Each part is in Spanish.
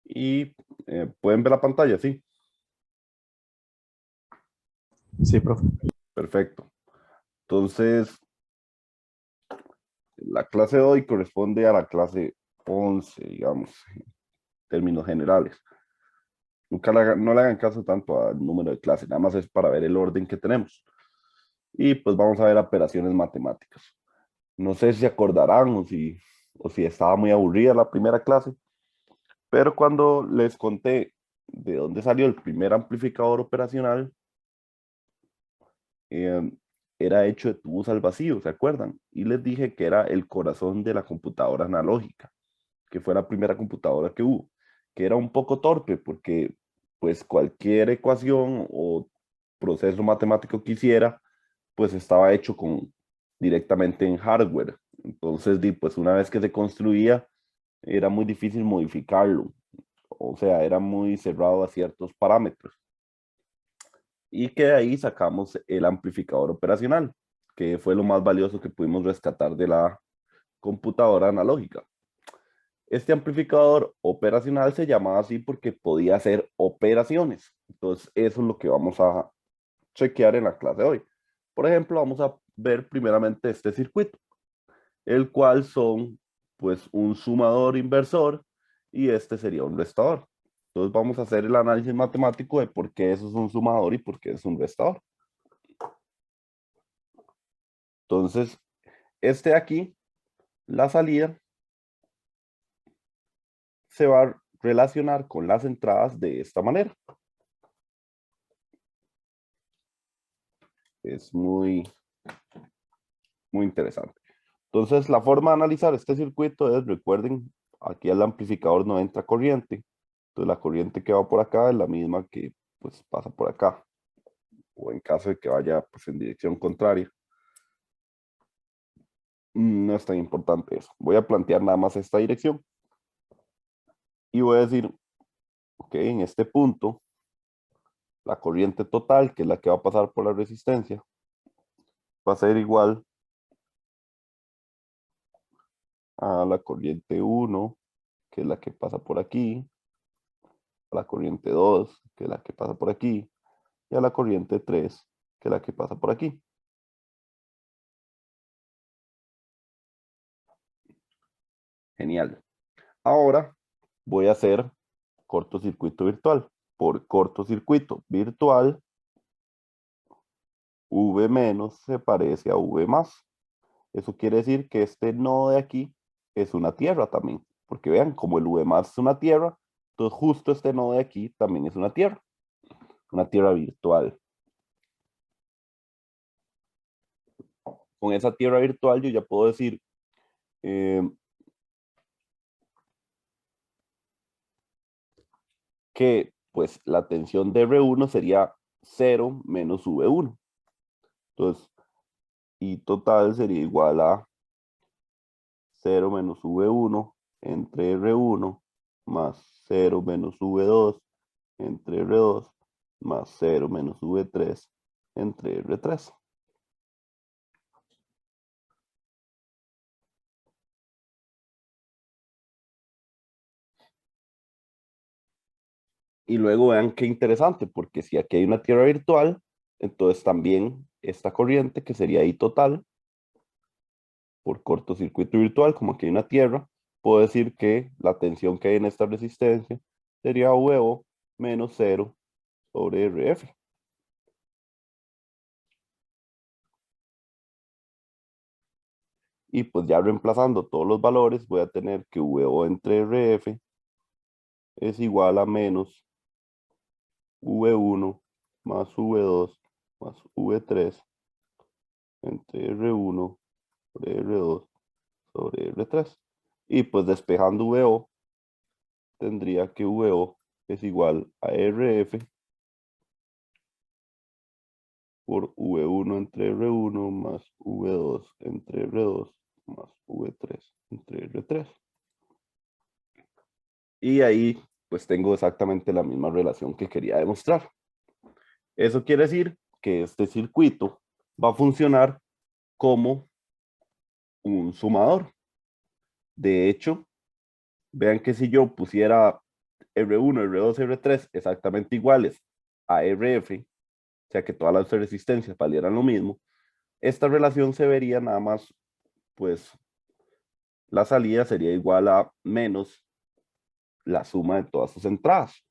Y pueden ver la pantalla, ¿sí? Sí, profe. Perfecto. Entonces, la clase de hoy corresponde a la clase 11, digamos, en términos generales. No le hagan caso tanto al número de clase, nada más es para ver el orden que tenemos. Y pues vamos a ver operaciones matemáticas. No sé si se acordarán o si estaba muy aburrida la primera clase, pero cuando les conté de dónde salió el primer amplificador operacional, eh, era hecho de tubos al vacío, ¿se acuerdan? Y les dije que era el corazón de la computadora analógica, que fue la primera computadora que hubo, que era un poco torpe porque pues cualquier ecuación o proceso matemático que hiciera, pues estaba hecho directamente en hardware. Entonces, pues una vez que se construía, era muy difícil modificarlo. O sea, era muy cerrado a ciertos parámetros. Y que de ahí sacamos el amplificador operacional, que fue lo más valioso que pudimos rescatar de la computadora analógica. Este amplificador operacional se llamaba así porque podía hacer operaciones. Entonces, eso es lo que vamos a chequear en la clase de hoy. Por ejemplo, vamos a ver primeramente este circuito, el cual son pues un sumador inversor y este sería un restador. Entonces vamos a hacer el análisis matemático de por qué eso es un sumador y por qué es un restador. Entonces, este de aquí, la salida, se va a relacionar con las entradas de esta manera. Es muy interesante. Entonces, la forma de analizar este circuito es, recuerden, aquí al amplificador no entra corriente. Entonces, la corriente que va por acá es la misma que pues pasa por acá. O en caso de que vaya pues en dirección contraria. No es tan importante eso. Voy a plantear nada más esta dirección. Y voy a decir, ok, en este punto, la corriente total, que es la que va a pasar por la resistencia, va a ser igual a la corriente 1, que es la que pasa por aquí, a la corriente 2, que es la que pasa por aquí, y a la corriente 3, que es la que pasa por aquí. Genial. Ahora voy a hacer cortocircuito virtual. Por cortocircuito virtual, V menos se parece a V más. Eso quiere decir que este nodo de aquí es una tierra también. Porque vean, como el V más es una tierra, entonces justo este nodo de aquí también es una tierra virtual. Con esa tierra virtual yo ya puedo decir eh, que pues la tensión de R1 sería 0 menos V1. Entonces, I total sería igual a 0 menos V1 entre R1 más 0 menos V2 entre R2 más 0 menos V3 entre R3. Y luego vean qué interesante, porque si aquí hay una tierra virtual, entonces también esta corriente, que sería I total, por cortocircuito virtual, como aquí hay una tierra, puedo decir que la tensión que hay en esta resistencia sería VO menos 0 sobre RF. Y pues ya reemplazando todos los valores, voy a tener que VO entre RF es igual a menos V1 más V2 más V3 entre R1 sobre R2 sobre R3. Y pues despejando VO, tendría que VO es igual a RF por V1 entre R1 más V2 entre R2 más V3 entre R3. Y ahí pues tengo exactamente la misma relación que quería demostrar. Eso quiere decir que este circuito va a funcionar como un sumador. De hecho, vean que si yo pusiera R1, R2, R3 exactamente iguales a RF, o sea que todas las resistencias valieran lo mismo, esta relación se vería nada más, pues la salida sería igual a menos la suma de todas sus entradas.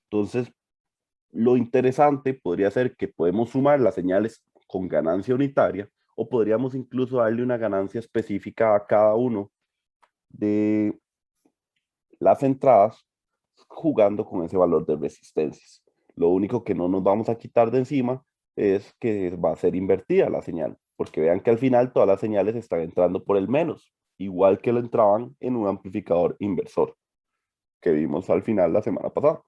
Entonces, lo interesante podría ser que podemos sumar las señales con ganancia unitaria o podríamos incluso darle una ganancia específica a cada uno de las entradas jugando con ese valor de resistencias. Lo único que no nos vamos a quitar de encima es que va a ser invertida la señal, porque vean que al final todas las señales están entrando por el menos, igual que lo entraban en un amplificador inversor que vimos al final la semana pasada.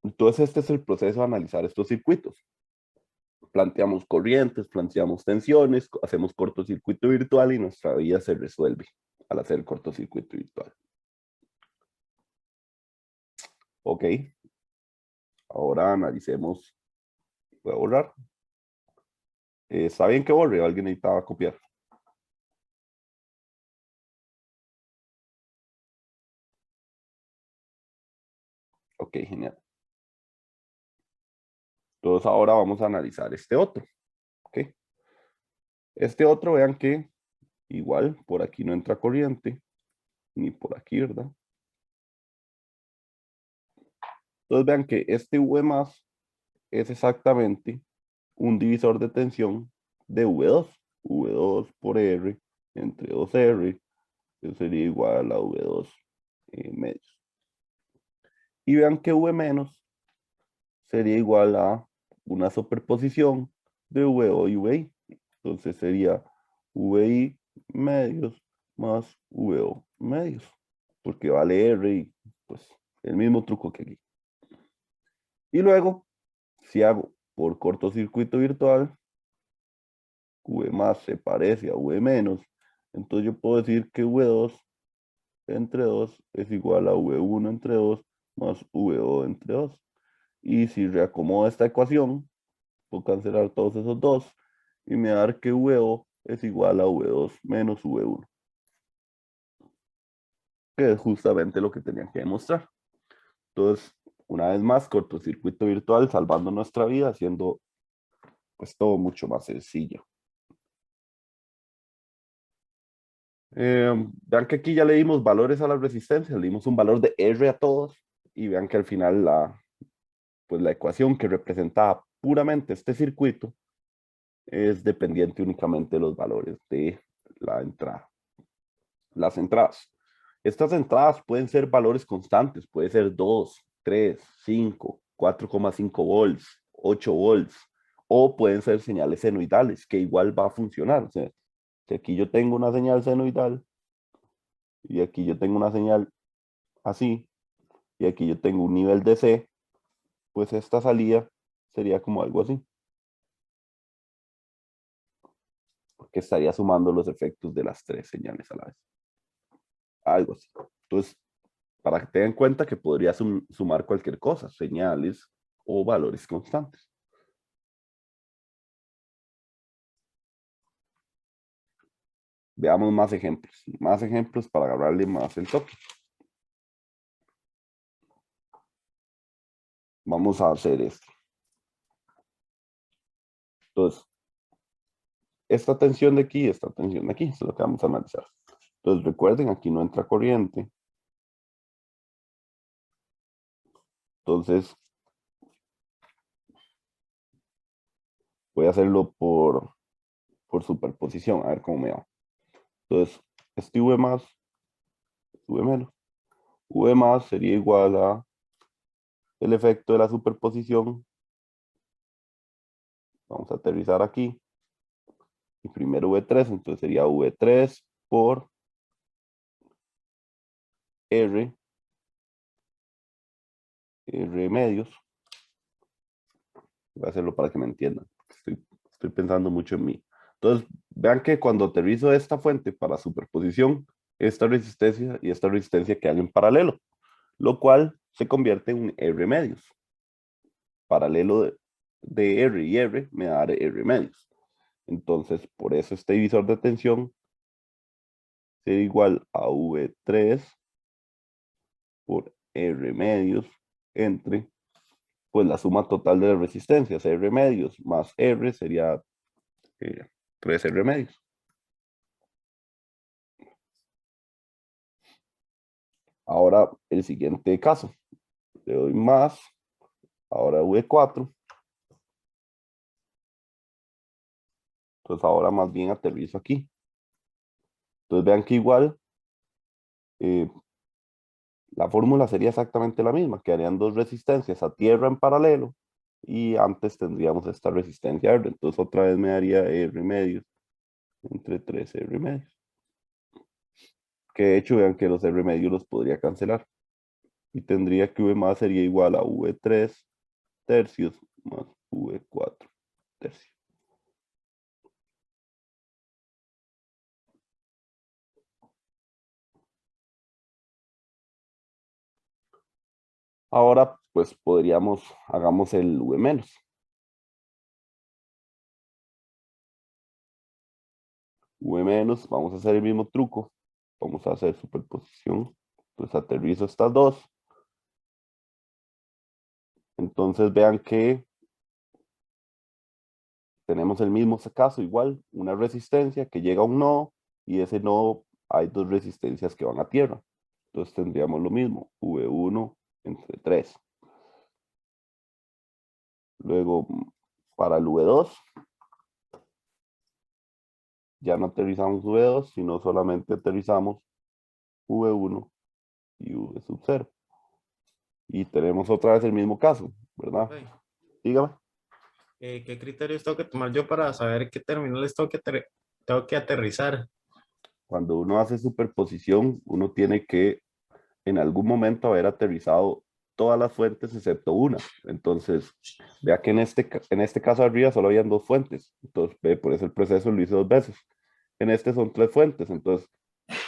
Entonces este es el proceso de analizar estos circuitos. Planteamos corrientes, planteamos tensiones, hacemos cortocircuito virtual y nuestra vida se resuelve al hacer cortocircuito virtual. Ok, ahora analicemos. Voy a borrar. ¿Está bien que borre o alguien necesitaba copiar? Ok, genial. Entonces ahora vamos a analizar este otro. Ok. Este otro, vean que igual por aquí no entra corriente, ni por aquí, ¿verdad? Entonces vean que este V más es exactamente un divisor de tensión de V2. V2 por R entre 2R, eso sería igual a V2 medios. Y vean que V menos sería igual a una superposición de VO y VI. Entonces sería VI medios más VO medios, porque vale R y pues el mismo truco que aquí. Y luego, si hago por cortocircuito virtual, V más se parece a V menos, entonces yo puedo decir que V2 entre 2 es igual a V1 entre 2 más VO entre 2. Y si reacomodo esta ecuación, puedo cancelar todos esos dos y me da que VO es igual a V2 menos V1, que es justamente lo que tenían que demostrar. Entonces, una vez más, cortocircuito virtual salvando nuestra vida, haciendo pues todo mucho más sencillo. Vean que aquí ya le dimos valores a la resistencia, le dimos un valor de R a todos y vean que al final pues la ecuación que representaba puramente este circuito es dependiente únicamente de los valores de la entrada. Las entradas. Estas entradas pueden ser valores constantes, puede ser 2, 3, 5, 4,5 volts, 8 volts, o pueden ser señales senoidales, que igual va a funcionar. O sea, si aquí yo tengo una señal senoidal y aquí yo tengo una señal así, y aquí yo tengo un nivel de C, pues esta salida sería como algo así, porque estaría sumando los efectos de las tres señales a la vez. Algo así. Entonces, para que tengan en cuenta que podría sumar cualquier cosa, señales o valores constantes. Veamos más ejemplos para agarrarle más el toque. Vamos a hacer esto. Entonces, esta tensión de aquí, esta tensión de aquí, esto es lo que vamos a analizar. Entonces, recuerden, aquí no entra corriente. Entonces, voy a hacerlo por superposición, a ver cómo me va. Entonces, este V más, V menos. V más sería igual a el efecto de la superposición. Vamos a aterrizar aquí. Y primero V3, entonces sería V3 por R, R medios. Voy a hacerlo para que me entiendan. Estoy pensando mucho en mí. Entonces, vean que cuando aterrizo esta fuente para superposición, esta resistencia y esta resistencia quedan en paralelo, lo cual se convierte en un R medios. Paralelo de R y R me da R medios. Entonces, por eso este divisor de tensión sería igual a V3 por R medios entre, pues, la suma total de las resistencias. R medios más R sería 3 R medios. Ahora el siguiente caso. Le doy más. Ahora V4. Entonces ahora más bien aterrizo aquí. Entonces vean que igual la fórmula sería exactamente la misma. Quedarían dos resistencias a tierra en paralelo. Y antes tendríamos esta resistencia R. Entonces otra vez me daría R medios entre 3 R medios. Que de hecho vean que los R medios los podría cancelar. Y tendría que V más sería igual a V3 tercios más V4 tercios. Ahora, pues podríamos, hagamos el V menos. V menos, vamos a hacer el mismo truco. Vamos a hacer superposición. Pues aterrizo estas dos. Entonces vean que tenemos el mismo caso, igual, una resistencia que llega a un nodo y ese nodo hay dos resistencias que van a tierra. Entonces tendríamos lo mismo, V1 entre 3. Luego, para el V2, ya no aterrizamos V2, sino solamente aterrizamos V1 y V sub 0. Y tenemos otra vez el mismo caso, ¿verdad? Ok. Dígame. ¿Qué criterios tengo que tomar yo para saber qué terminales tengo que aterrizar? Cuando uno hace superposición, uno tiene que en algún momento haber aterrizado todas las fuentes excepto una. Entonces, vea que en este caso arriba solo habían dos fuentes. Entonces, ve, por eso el proceso lo hice dos veces. En este son tres fuentes. Entonces,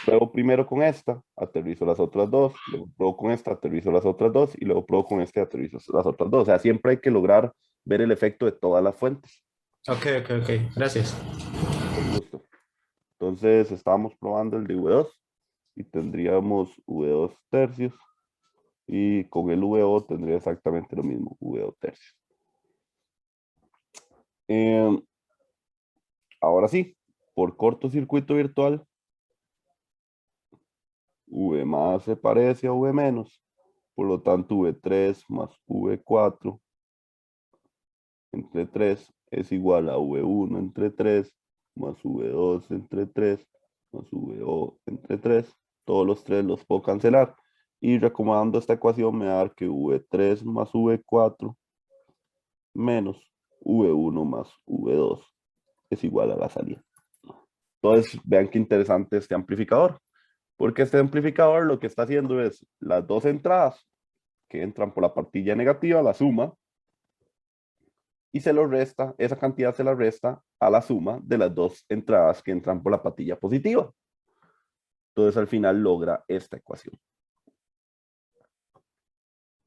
pruebo primero con esta, aterrizo las otras dos, luego pruebo con esta, aterrizo las otras dos, y luego pruebo con este, aterrizo las otras dos. O sea, siempre hay que lograr ver el efecto de todas las fuentes. Ok, ok, ok. Gracias. Con gusto. Entonces, estábamos probando el de V2 y tendríamos V2 tercios. Y con el VO tendría exactamente lo mismo, VO tercios. Ahora sí, por cortocircuito virtual, V más se parece a V menos. Por lo tanto, V3 más V4 entre 3 es igual a V1 entre 3 más V2 entre 3 más VO entre 3. Todos los tres los puedo cancelar. Y reacomodando esta ecuación me va a dar que V3 más V4 menos V1 más V2 es igual a la salida. Entonces, vean qué interesante este amplificador, porque este amplificador lo que está haciendo es las dos entradas que entran por la partilla negativa, la suma, y se lo resta, esa cantidad se la resta a la suma de las dos entradas que entran por la partilla positiva. Entonces, al final logra esta ecuación.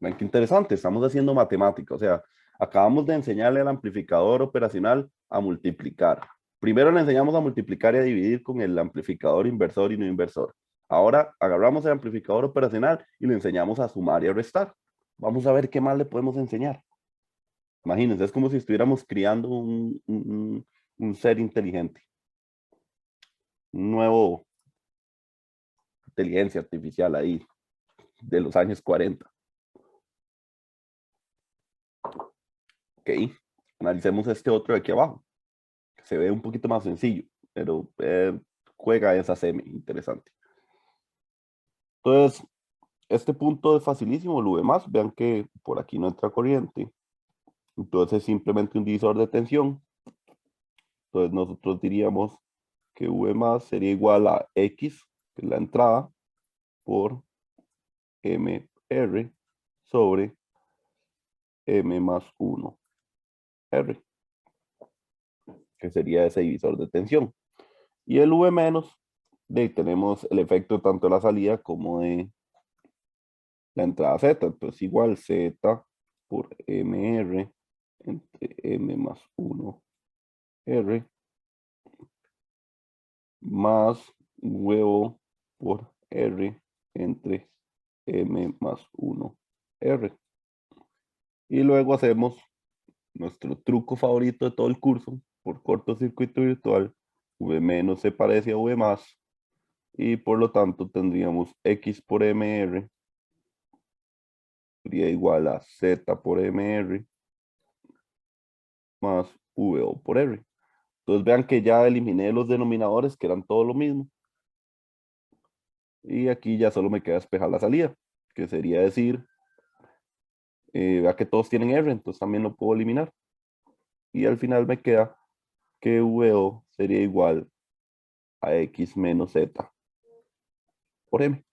Vean qué interesante, estamos haciendo matemática, o sea, acabamos de enseñarle al amplificador operacional a multiplicar. Primero le enseñamos a multiplicar y a dividir con el amplificador inversor y no inversor. Ahora agarramos el amplificador operacional y le enseñamos a sumar y a restar. Vamos a ver qué más le podemos enseñar. Imagínense, es como si estuviéramos criando un ser inteligente. Un nuevo inteligencia artificial ahí de los años 40. Ok, analicemos este otro de aquí abajo. Se ve un poquito más sencillo, pero juega esa semi, interesante. Entonces, este punto es facilísimo, lo demás, vean que por aquí no entra corriente, entonces es simplemente un divisor de tensión. Entonces nosotros diríamos que V más sería igual a X, que es la entrada, por MR sobre M más 1R, que sería ese divisor de tensión. Y el V menos, de ahí tenemos el efecto tanto de la salida como de la entrada Z, entonces igual Z por MR entre M más 1R más huevo por R entre m más 1 r. Y luego hacemos nuestro truco favorito de todo el curso, por cortocircuito virtual, v menos se parece a v más, y por lo tanto tendríamos x por mr sería igual a z por mr más VO por R. Entonces vean que ya eliminé los denominadores que eran todo lo mismo. Y aquí ya solo me queda despejar la salida, que sería decir, vea que todos tienen R, entonces también lo puedo eliminar. Y al final me queda que VO sería igual a X menos Z por M.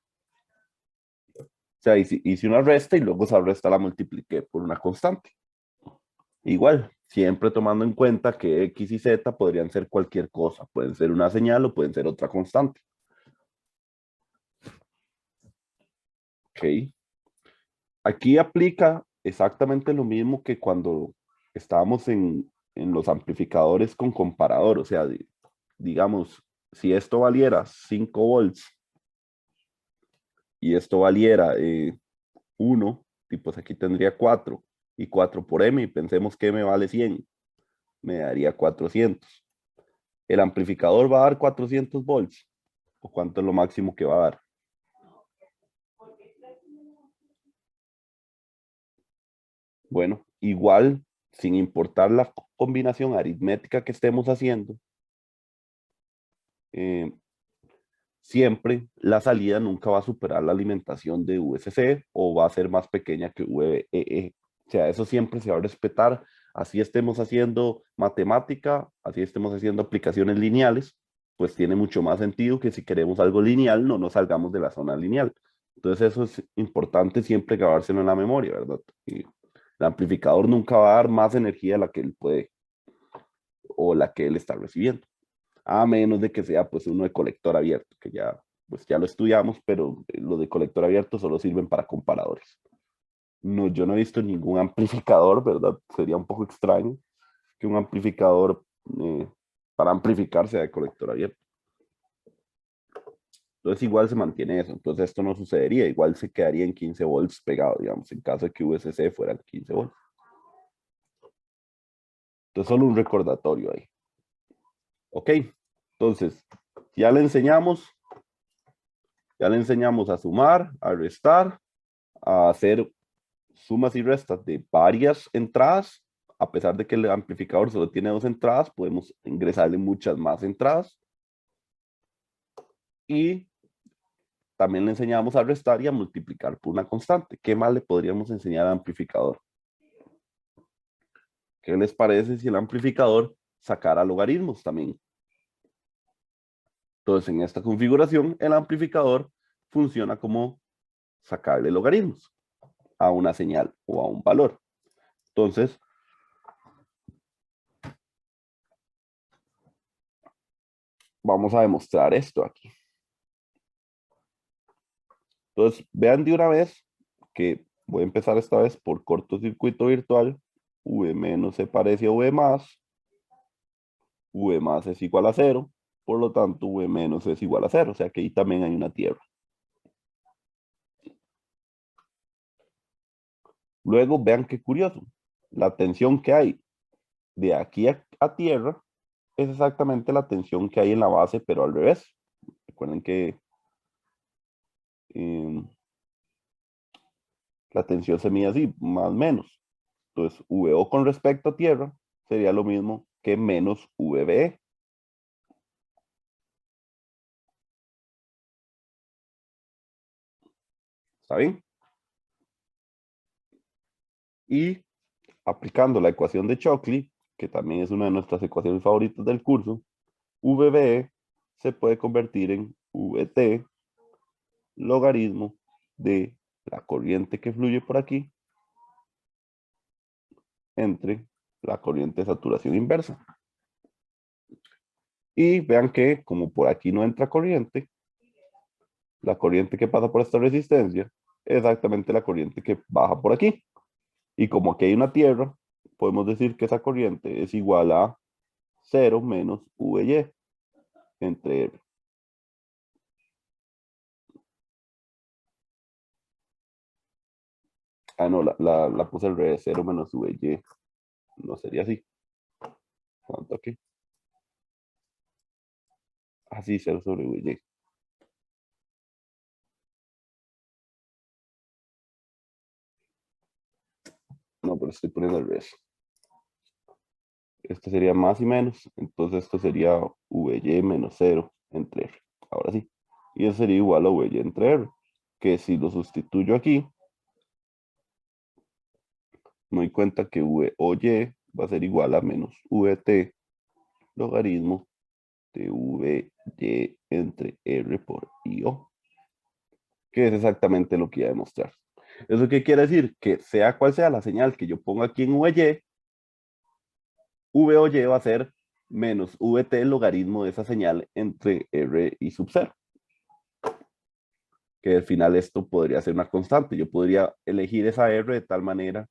O sea, hice una resta y luego esa resta la multipliqué por una constante. Igual, siempre tomando en cuenta que X y Z podrían ser cualquier cosa. Pueden ser una señal o pueden ser otra constante. Ok. Aquí aplica exactamente lo mismo que cuando estábamos en los amplificadores con comparador. O sea, digamos, si esto valiera 5 volts y esto valiera 1, y pues aquí tendría 4 y 4 por M, y pensemos que M vale 100, me daría 400. ¿El amplificador va a dar 400 volts? ¿O cuánto es lo máximo que va a dar? Bueno, igual, sin importar la combinación aritmética que estemos haciendo, eh, siempre la salida nunca va a superar la alimentación de VCC o va a ser más pequeña que VEE. O sea, eso siempre se va a respetar. Así estemos haciendo matemática, así estemos haciendo aplicaciones lineales, pues tiene mucho más sentido que si queremos algo lineal, no nos salgamos de la zona lineal. Entonces eso es importante siempre grabárselo en la memoria, ¿verdad? Y el amplificador nunca va a dar más energía de la que él puede o la que él está recibiendo, a menos de que sea pues uno de colector abierto, que ya, pues ya lo estudiamos, pero los de colector abierto solo sirven para comparadores. No, yo no he visto ningún amplificador, ¿verdad? Sería un poco extraño que un amplificador eh, para amplificar sea de colector abierto. Entonces igual se mantiene eso, entonces esto no sucedería, igual se quedaría en 15 volts pegado, digamos, en caso de que VCC fuera 15 volts. Entonces solo un recordatorio ahí. Ok, entonces ya le enseñamos a sumar, a restar, a hacer sumas y restas de varias entradas. A pesar de que el amplificador solo tiene 2 entradas, podemos ingresarle muchas más entradas. Y también le enseñamos a restar y a multiplicar por una constante. ¿Qué más le podríamos enseñar al amplificador? ¿Qué les parece si el amplificador sacara logaritmos también? Entonces, en esta configuración, el amplificador funciona como sacarle logaritmos a una señal o a un valor. Entonces, vamos a demostrar esto aquí. Entonces, vean de una vez que voy a empezar esta vez por cortocircuito virtual. V menos se parece a V más. V más es igual a 0. Por lo tanto, V menos es igual a 0. O sea que ahí también hay una tierra. Luego, vean qué curioso. La tensión que hay de aquí a tierra es exactamente la tensión que hay en la base, pero al revés. Recuerden que eh, la tensión se mide así, más o menos. Entonces, VO con respecto a tierra sería lo mismo que menos VB. ¿Está bien? Y aplicando la ecuación de Shockley, que también es una de nuestras ecuaciones favoritas del curso, VB se puede convertir en VT logaritmo de la corriente que fluye por aquí entre la corriente de saturación inversa. Y vean que como por aquí no entra corriente, la corriente que pasa por esta resistencia es exactamente la corriente que baja por aquí. Y como aquí hay una tierra, podemos decir que esa corriente es igual a 0 menos VY entre R. Ah, no, la puse al revés, 0 menos VY. No sería así. ¿Cuánto aquí? Así, 0 sobre VY. No, pero estoy poniendo al revés. Esto sería más y menos. Entonces esto sería VY menos 0 entre R. Ahora sí. Y eso sería igual a VY entre R. Que si lo sustituyo aquí, me doy cuenta que V o Y va a ser igual a menos VT logaritmo de VY entre R por IO. Que es exactamente lo que iba a demostrar. ¿Eso qué quiere decir? Que sea cual sea la señal que yo ponga aquí en VY, V o Y va a ser menos VT el logaritmo de esa señal entre R y sub 0. Que al final esto podría ser una constante. Yo podría elegir esa R de tal manera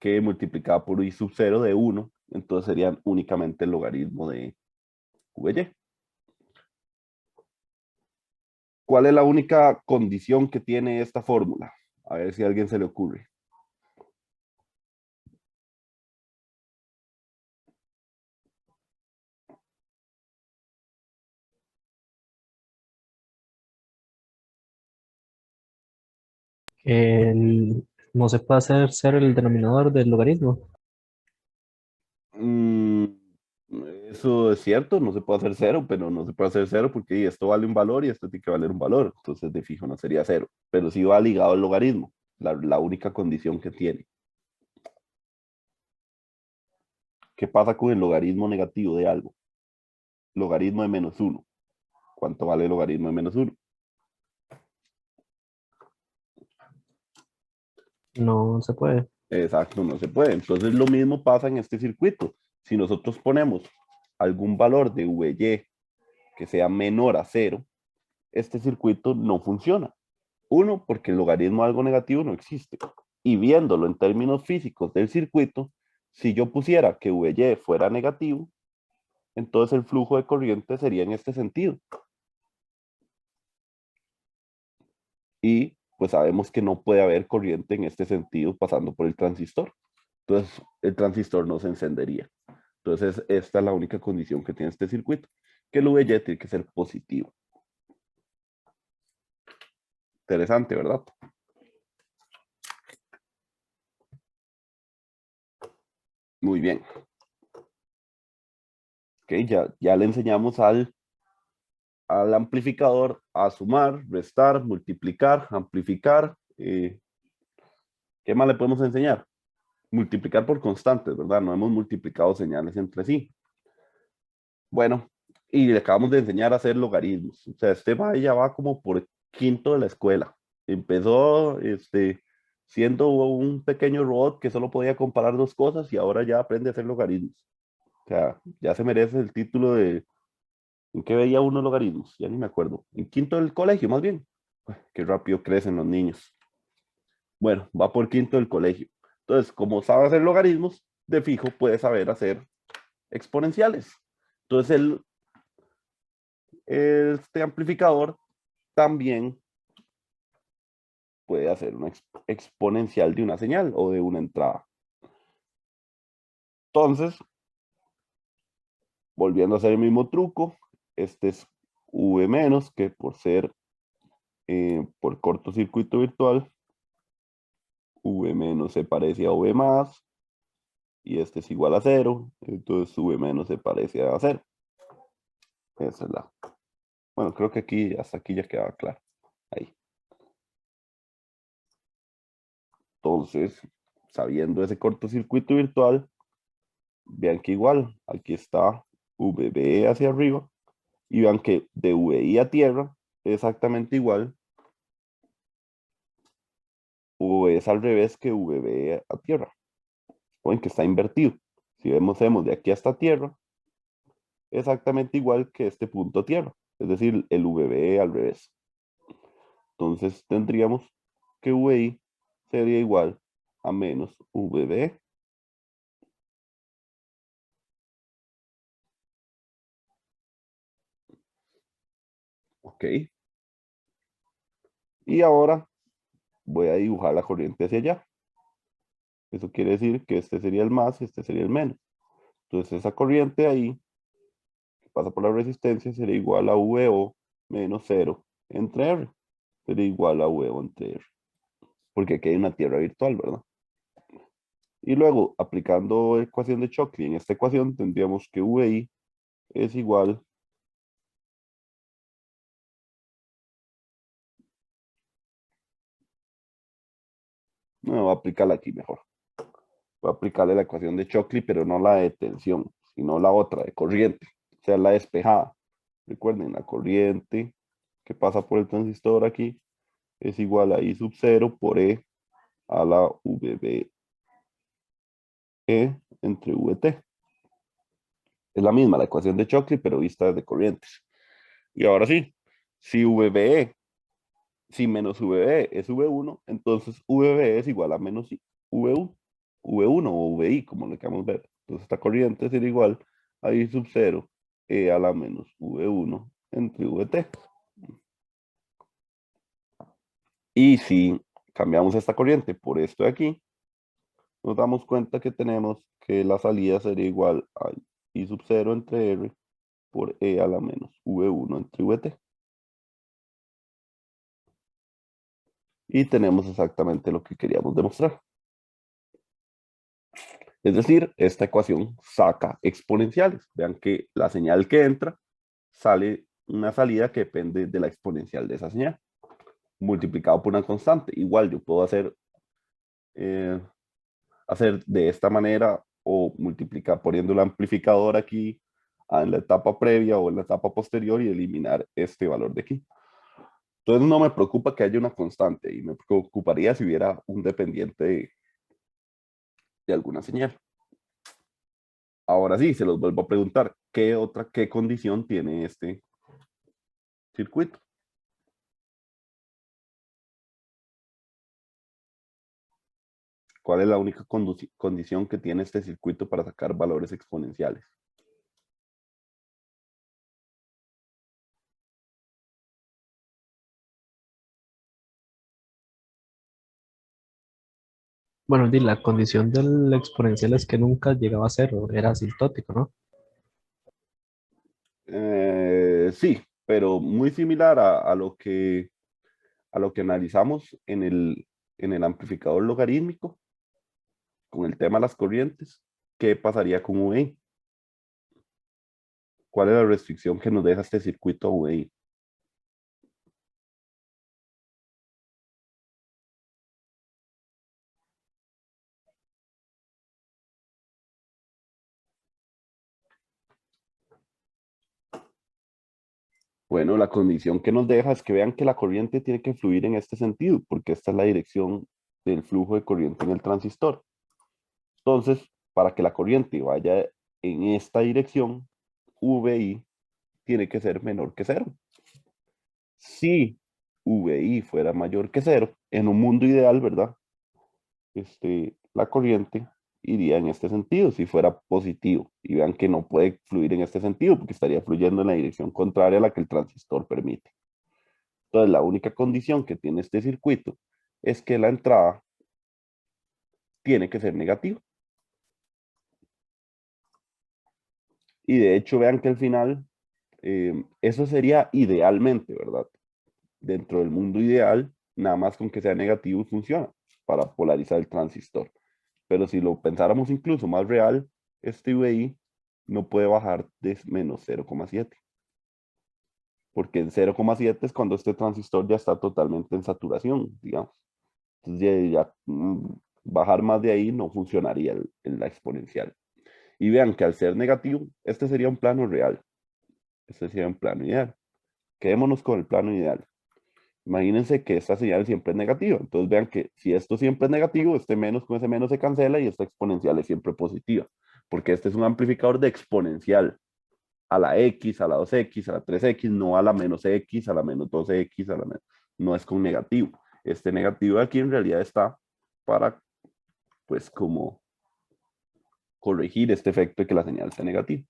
que multiplicada por I sub 0 de 1, entonces serían únicamente el logaritmo de VY. ¿Cuál es la única condición que tiene esta fórmula? A ver si a alguien se le ocurre. No se puede hacer ser el denominador del logaritmo. Mm, eso es cierto, no se puede hacer cero, pero no se puede hacer cero porque esto vale un valor y esto tiene que valer un valor. Entonces, de fijo no sería cero, pero sí va ligado al logaritmo, la única condición que tiene. ¿Qué pasa con el logaritmo negativo de algo? Logaritmo de menos uno. ¿Cuánto vale el logaritmo de menos uno? No se puede. Exacto, no se puede. Entonces, lo mismo pasa en este circuito. Si nosotros ponemos algún valor de VY que sea menor a cero, este circuito no funciona. Uno, porque el logaritmo de algo negativo no existe. Y viéndolo en términos físicos del circuito, si yo pusiera que VY fuera negativo, entonces el flujo de corriente sería en este sentido. Y pues sabemos que no puede haber corriente en este sentido pasando por el transistor. Entonces el transistor no se encendería. Entonces esta es la única condición que tiene este circuito, que el VY tiene que ser positivo. Interesante, ¿verdad? Muy bien. Ok, ya le enseñamos al amplificador a sumar, restar, multiplicar, amplificar. ¿Qué más le podemos enseñar? Multiplicar por constantes, ¿verdad? No hemos multiplicado señales entre sí. Bueno, y le acabamos de enseñar a hacer logaritmos. O sea, este ya va como por quinto de la escuela. Empezó siendo un pequeño robot que solo podía comparar dos cosas y ahora ya aprende a hacer logaritmos. O sea, ya se merece el título de ¿en qué veía uno logaritmos? Ya ni me acuerdo. En quinto del colegio, más bien. Uy, qué rápido crecen los niños. Bueno, va por quinto del colegio. Entonces, como sabe hacer logaritmos, de fijo puede saber hacer exponenciales. Entonces, este amplificador también puede hacer una exponencial de una señal o de una entrada. Entonces, volviendo a hacer el mismo truco, este es V menos, que por ser por cortocircuito virtual, V menos se parece a V más, y este es igual a cero, entonces V menos se parece a cero. Esa es la... Bueno, creo que aquí, hasta aquí ya quedaba claro. Ahí. Entonces, sabiendo ese cortocircuito virtual, vean que igual, aquí está VB hacia arriba, y vean que de VI a tierra es exactamente igual, o es al revés que VB a tierra. Ven que está invertido. Si vemos de aquí hasta tierra, exactamente igual que este punto tierra, es decir, el VB al revés. Entonces tendríamos que VI sería igual a menos VB. Ok. Y ahora voy a dibujar la corriente hacia allá. Eso quiere decir que este sería el más y este sería el menos. Entonces esa corriente ahí, que pasa por la resistencia, sería igual a VO menos 0 entre R. Sería igual a VO entre R. Porque aquí hay una tierra virtual, ¿verdad? Y luego, aplicando ecuación de Shockley, en esta ecuación tendríamos que VI es igual no, voy a aplicarla aquí mejor. Voy a aplicarle la ecuación de Shockley, pero no la de tensión, sino la otra, de corriente, o sea, la despejada. Recuerden, la corriente que pasa por el transistor aquí es igual a I sub 0 por E a la VB E entre VT. Es la misma la ecuación de Shockley, pero vista desde corrientes. Y ahora sí, si VBE, si menos VB es V1, entonces VB es igual a menos VU, V1 o VI, como le queramos ver. Entonces esta corriente sería igual a I sub 0 E a la menos V1 entre VT. Y si cambiamos esta corriente por esto de aquí, nos damos cuenta que tenemos que la salida sería igual a I sub 0 entre R por E a la menos V1 entre VT. Y tenemos exactamente lo que queríamos demostrar. Es decir, esta ecuación saca exponenciales. Vean que la señal que entra sale una salida que depende de la exponencial de esa señal, multiplicado por una constante. Igual yo puedo hacer de esta manera o multiplicar poniendo el amplificador aquí en la etapa previa o en la etapa posterior y eliminar este valor de aquí. Entonces no me preocupa que haya una constante y me preocuparía si hubiera un dependiente de alguna señal. Ahora sí, se los vuelvo a preguntar, ¿qué condición tiene este circuito? ¿Cuál es la única condición que tiene este circuito para sacar valores exponenciales? Bueno, la condición del exponencial es que nunca llegaba a cero, era asintótico, ¿no? Sí, pero muy similar a lo que analizamos en el amplificador logarítmico, con el tema de las corrientes. ¿Qué pasaría con VI? ¿Cuál es la restricción que nos deja este circuito a VI? Bueno, la condición que nos deja es que vean que la corriente tiene que fluir en este sentido, porque esta es la dirección del flujo de corriente en el transistor. Entonces, para que la corriente vaya en esta dirección, VI tiene que ser menor que cero. Si VI fuera mayor que cero, en un mundo ideal, ¿verdad? La corriente iría en este sentido, si fuera positivo. Y vean que no puede fluir en este sentido, porque estaría fluyendo en la dirección contraria a la que el transistor permite. Entonces, la única condición que tiene este circuito es que la entrada tiene que ser negativa. Y de hecho, vean que al final, eso sería idealmente, ¿verdad? Dentro del mundo ideal, nada más con que sea negativo funciona para polarizar el transistor. Pero si lo pensáramos incluso más real, este VI no puede bajar de menos 0,7. Porque en 0,7 es cuando este transistor ya está totalmente en saturación, digamos. Entonces bajar más de ahí no funcionaría la exponencial. Y vean que al ser negativo, este sería un plano real. Este sería un plano ideal. Quedémonos con el plano ideal. Imagínense que esta señal siempre es negativa. Entonces vean que si esto siempre es negativo, este menos con ese menos se cancela y esta exponencial es siempre positiva. Porque este es un amplificador de exponencial a la X, a la 2X, a la 3X, no a la menos X, a la menos 2X, a la menos... No es con negativo. Este negativo de aquí en realidad está para, pues, como corregir este efecto de que la señal sea negativa.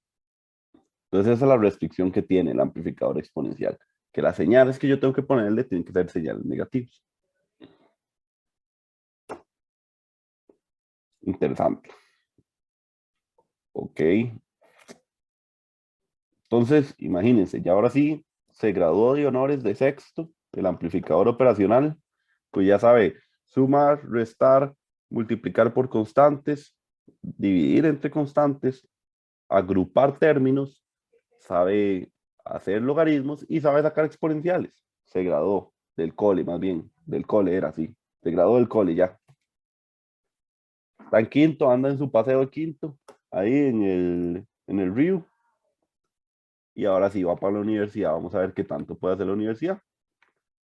Entonces esa es la restricción que tiene el amplificador exponencial, que las señales que yo tengo que ponerle tienen que ser señales negativas. Interesante. Ok. Entonces, imagínense, ya ahora sí se graduó de honores de sexto, el amplificador operacional, pues ya sabe sumar, restar, multiplicar por constantes, dividir entre constantes, agrupar términos, sabe hacer logaritmos y sabe sacar exponenciales. Se graduó del cole, más bien, del cole era así, se graduó del cole ya. Está en quinto, anda en su paseo de quinto, ahí en el río. Y ahora sí va para la universidad. Vamos a ver qué tanto puede hacer la universidad.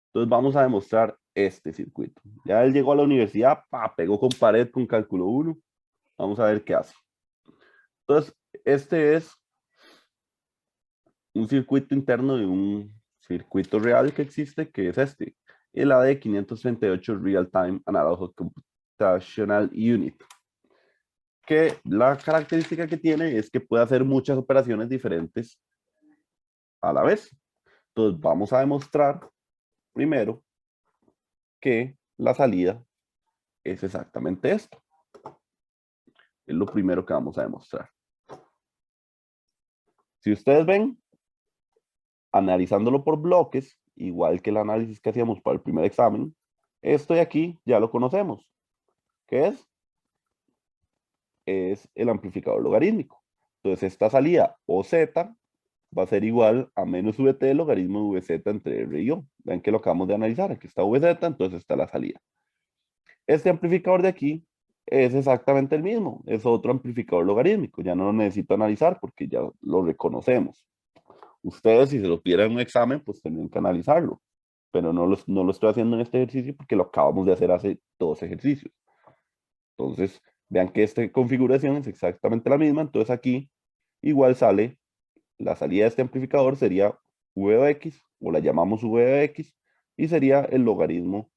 Entonces vamos a demostrar este circuito. Ya él llegó a la universidad, pegó con pared con cálculo 1. Vamos a ver qué hace. Entonces, este es un circuito interno de un circuito real que existe, que es este, el AD538 Real Time Analog Computational Unit, que la característica que tiene es que puede hacer muchas operaciones diferentes a la vez. Entonces vamos a demostrar primero que la salida es exactamente esto. Es lo primero que vamos a demostrar. Si ustedes ven, analizándolo por bloques, igual que el análisis que hacíamos para el primer examen, esto de aquí ya lo conocemos. ¿Qué es? Es el amplificador logarítmico. Entonces esta salida OZ va a ser igual a menos VT logaritmo de VZ entre R y O. Ven que lo acabamos de analizar. Aquí está VZ, entonces está la salida. Este amplificador de aquí es exactamente el mismo. Es otro amplificador logarítmico. Ya no lo necesito analizar porque ya lo reconocemos. Ustedes, si se lo pidieran en un examen, pues tendrían que analizarlo. Pero no lo estoy haciendo en este ejercicio porque lo acabamos de hacer hace 2 ejercicios. Entonces, vean que esta configuración es exactamente la misma. Entonces aquí igual sale, la salida de este amplificador sería V de X, o la llamamos V de X, y sería el logaritmo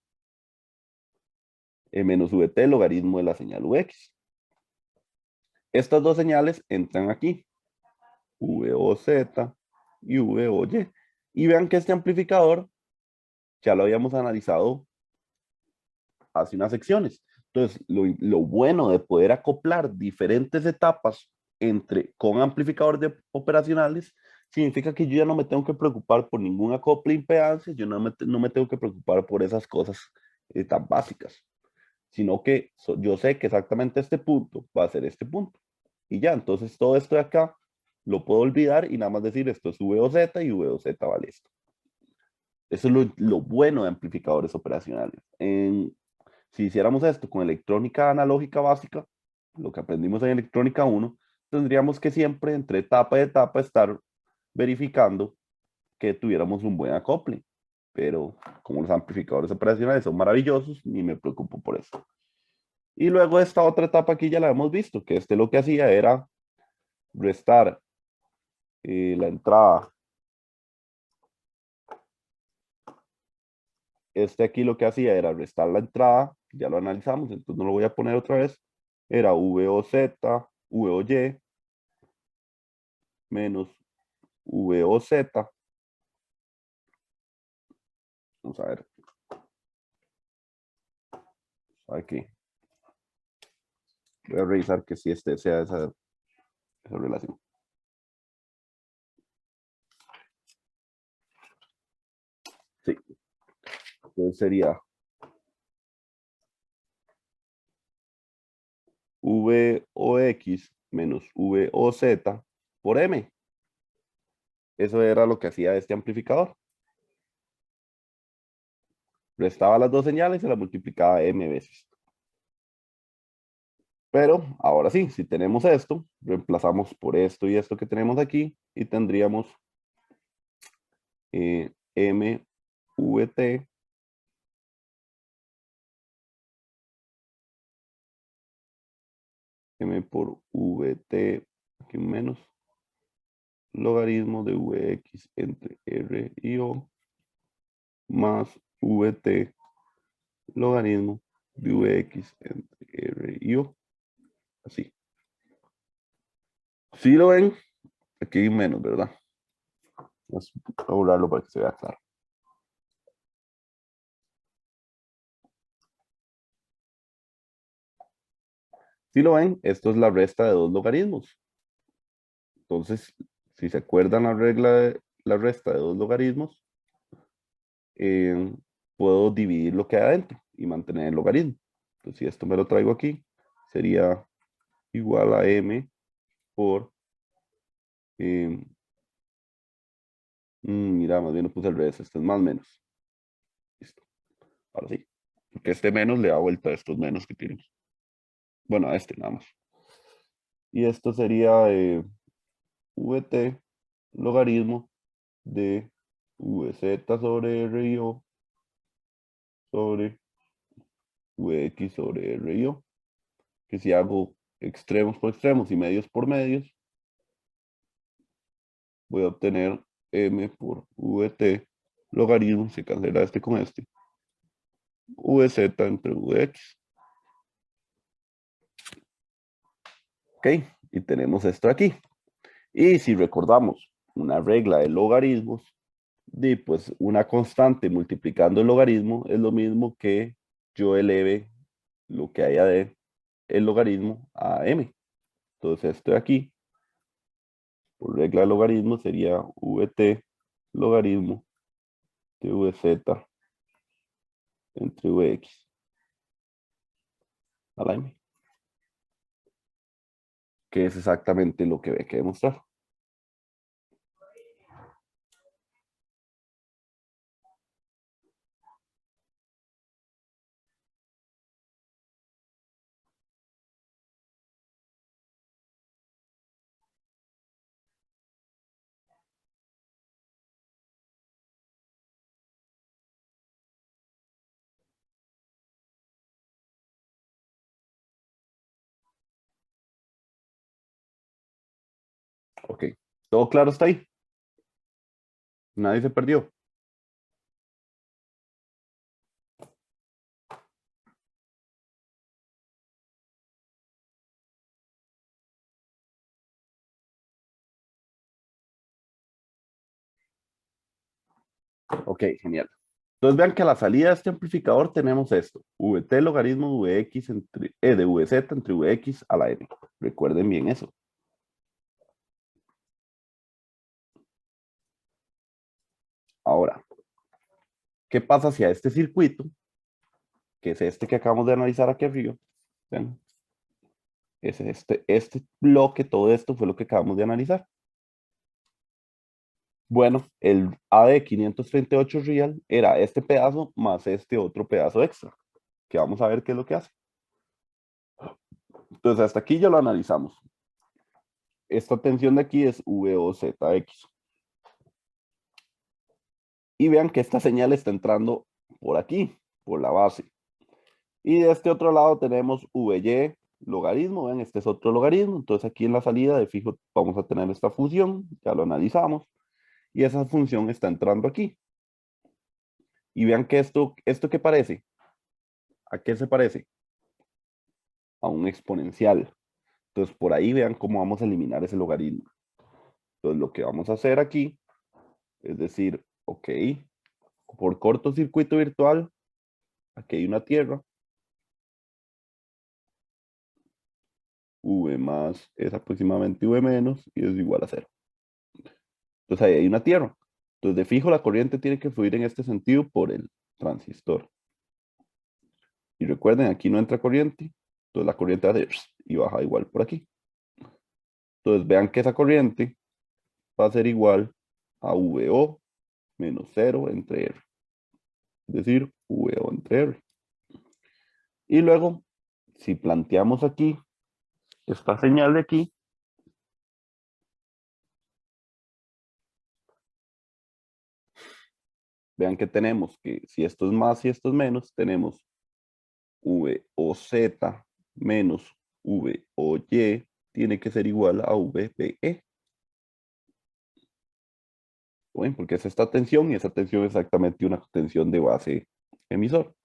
menos VT, logaritmo de la señal UX. Estas dos señales entran aquí, VOZ y VOY. Y vean que este amplificador ya lo habíamos analizado hace unas secciones. Entonces, lo bueno de poder acoplar diferentes etapas con amplificadores operacionales significa que yo ya no me tengo que preocupar por ningún acople de impedancia, yo no me tengo que preocupar por esas cosas tan básicas, sino que yo sé que exactamente este punto va a ser este punto. Y ya, entonces todo esto de acá lo puedo olvidar y nada más decir esto es VOZ y VOZ vale esto. Eso es lo bueno de amplificadores operacionales. Si hiciéramos esto con electrónica analógica básica, lo que aprendimos en electrónica 1, tendríamos que siempre entre etapa y etapa estar verificando que tuviéramos un buen acople. Pero como los amplificadores operacionales son maravillosos, ni me preocupo por eso. Y luego esta otra etapa aquí ya la hemos visto, que este lo que hacía era restar la entrada. Este aquí lo que hacía era restar la entrada, ya lo analizamos, entonces no lo voy a poner otra vez. Era VOZ, VOY, menos VOZ. Vamos a ver. Aquí. Voy a revisar que si este sea esa relación. Sí. Entonces sería VOX menos VOZ por M. Eso era lo que hacía este amplificador. Restaba las dos señales y se las multiplicaba M veces. Pero ahora sí, si tenemos esto, reemplazamos por esto y esto que tenemos aquí y tendríamos MVT M por VT, aquí un menos, logaritmo de Vx entre R y O más VT logaritmo de Vx entre R y O. Así. Si lo ven, aquí hay menos, ¿verdad? Vamos a borrarlo para que se vea claro. Si lo ven, esto es la resta de dos logaritmos. Entonces, si se acuerdan la regla de la resta de dos logaritmos, puedo dividir lo que hay adentro y mantener el logaritmo. Entonces, si esto me lo traigo aquí, sería igual a m por... mira, más bien lo puse al revés, esto es más menos. Listo. Ahora sí. Porque este menos le da vuelta a estos menos que tienen. Bueno, a este nada más. Y esto sería vt logaritmo de vz sobre río sobre vx sobre río. Que si hago extremos por extremos y medios por medios, voy a obtener m por vt logaritmo, se cancela este con este, vz entre vx. Ok, y tenemos esto aquí. Y si recordamos una regla de logaritmos, pues una constante multiplicando el logaritmo es lo mismo que yo eleve lo que haya de el logaritmo a m. Entonces esto de aquí, por regla de logaritmo, sería vt logaritmo de vz entre vx a la m, que es exactamente lo que hay que demostrar. Ok, ¿todo claro está ahí? Nadie se perdió. Ok, genial. Entonces vean que a la salida de este amplificador tenemos esto, vt logaritmo vx entre, de vz entre vx a la m. Recuerden bien eso. Ahora, ¿qué pasa si a este circuito, que es este que acabamos de analizar aquí arriba, vean, es este bloque, todo esto fue lo que acabamos de analizar? Bueno, el AD 538 real era este pedazo más este otro pedazo extra, que vamos a ver qué es lo que hace. Entonces, hasta aquí ya lo analizamos. Esta tensión de aquí es VOZX. Y vean que esta señal está entrando por aquí, por la base. Y de este otro lado tenemos VY logaritmo, vean, este es otro logaritmo. Entonces aquí en la salida de fijo vamos a tener esta función, ya lo analizamos. Y esa función está entrando aquí. Y vean que ¿esto qué parece? ¿A qué se parece? A un exponencial. Entonces por ahí vean cómo vamos a eliminar ese logaritmo. Entonces lo que vamos a hacer aquí es decir, ok, por cortocircuito virtual, aquí hay una tierra, V más es aproximadamente V menos y es igual a 0. Entonces ahí hay una tierra. Entonces de fijo la corriente tiene que fluir en este sentido por el transistor. Y recuerden, aquí no entra corriente, entonces la corriente hace y baja igual por aquí. Entonces vean que esa corriente va a ser igual a VO menos 0 entre R. Es decir, VO entre R. Y luego, si planteamos aquí esta señal de aquí, vean que tenemos que si esto es más y esto es menos, tenemos V o Z menos V o Y tiene que ser igual a VBE. Bueno, porque es esta tensión y esa tensión es exactamente una tensión de base emisor.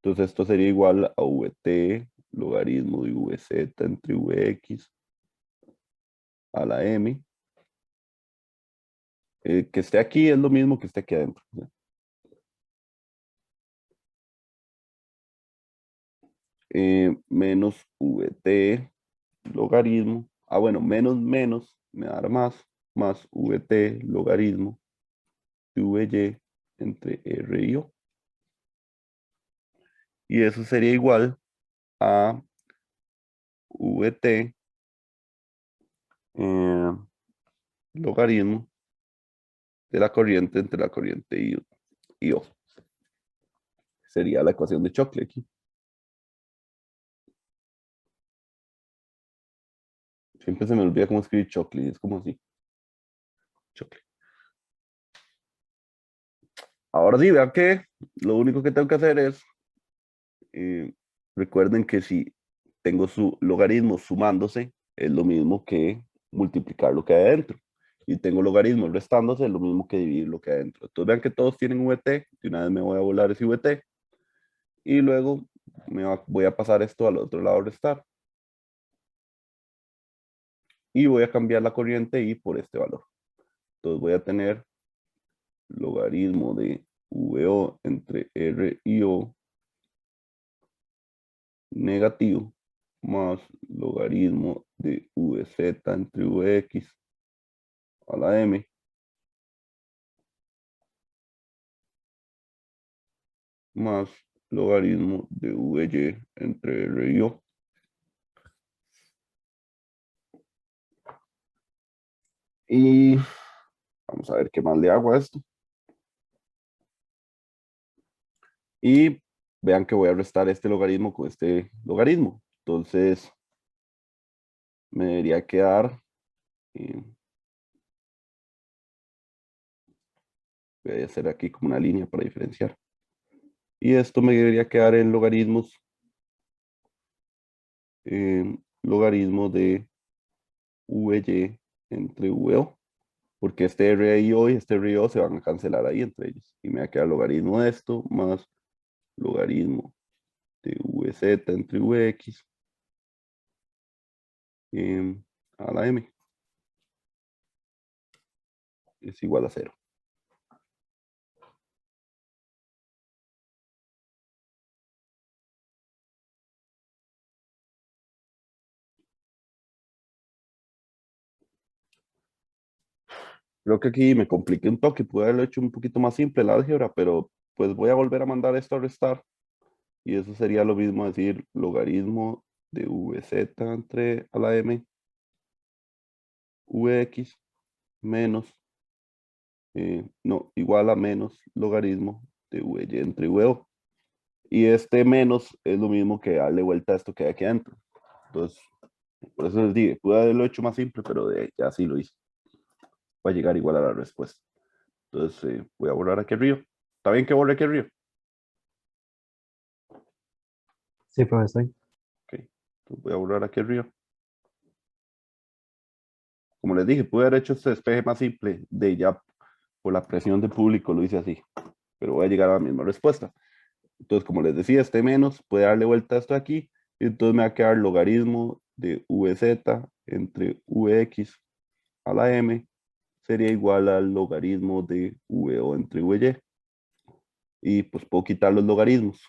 Entonces esto sería igual a VT logaritmo de VZ entre VX a la M. Que esté aquí es lo mismo que esté aquí adentro. menos VT logaritmo. Bueno, menos menos me dará más VT logaritmo de VY entre R y O. Y eso sería igual a VT logaritmo de la corriente entre la corriente y O. Sería la ecuación de Chokle aquí. Siempre se me olvida cómo escribir Chokle, es como así. Chokle. Ahora sí, vean que lo único que tengo que hacer es, recuerden que si tengo su logaritmo sumándose, es lo mismo que multiplicar lo que hay adentro. Y tengo logaritmos restándose, es lo mismo que dividir lo que hay adentro. Entonces vean que todos tienen VT, de una vez me voy a volar ese VT, y luego voy a pasar esto al otro lado restar. Y voy a cambiar la corriente I por este valor. Entonces voy a tener logaritmo de VO entre R y O negativo más logaritmo de VZ entre Vx a la M más logaritmo de Vy entre R y O. Y vamos a ver qué más le hago a esto. Y vean que voy a restar este logaritmo con este logaritmo. Entonces, me debería quedar... voy a hacer aquí como una línea para diferenciar. Y esto me debería quedar en logaritmos. Logaritmo de Vy entre Vo. Porque este R y O y este R y O se van a cancelar ahí entre ellos. Y me va a quedar logaritmo de esto más logaritmo de Vz entre Vx a la M es igual a 0. Creo que aquí me compliqué un toque, pude haberlo hecho un poquito más simple la álgebra, pero pues voy a volver a mandar esto a restar y eso sería lo mismo decir logaritmo de Vz entre a la M Vx menos, no, igual a menos logaritmo de Vy entre Vo. Y este menos es lo mismo que darle vuelta a esto que hay aquí adentro. Entonces, por eso les dije, pude haberlo hecho más simple, pero ya sí lo hice. Va a llegar igual a la respuesta. Entonces, voy a borrar aquí arriba. ¿Está bien que borre aquí arriba? Sí, profesor. Ok. Entonces voy a borrar aquí arriba. Como les dije, pude haber hecho este despeje más simple. De ya por la presión del público lo hice así. Pero voy a llegar a la misma respuesta. Entonces, como les decía, este menos puede darle vuelta a esto aquí. Y entonces me va a quedar logaritmo de Vz entre Vx a la M sería igual al logaritmo de VO entre VY. Y pues puedo quitar los logaritmos,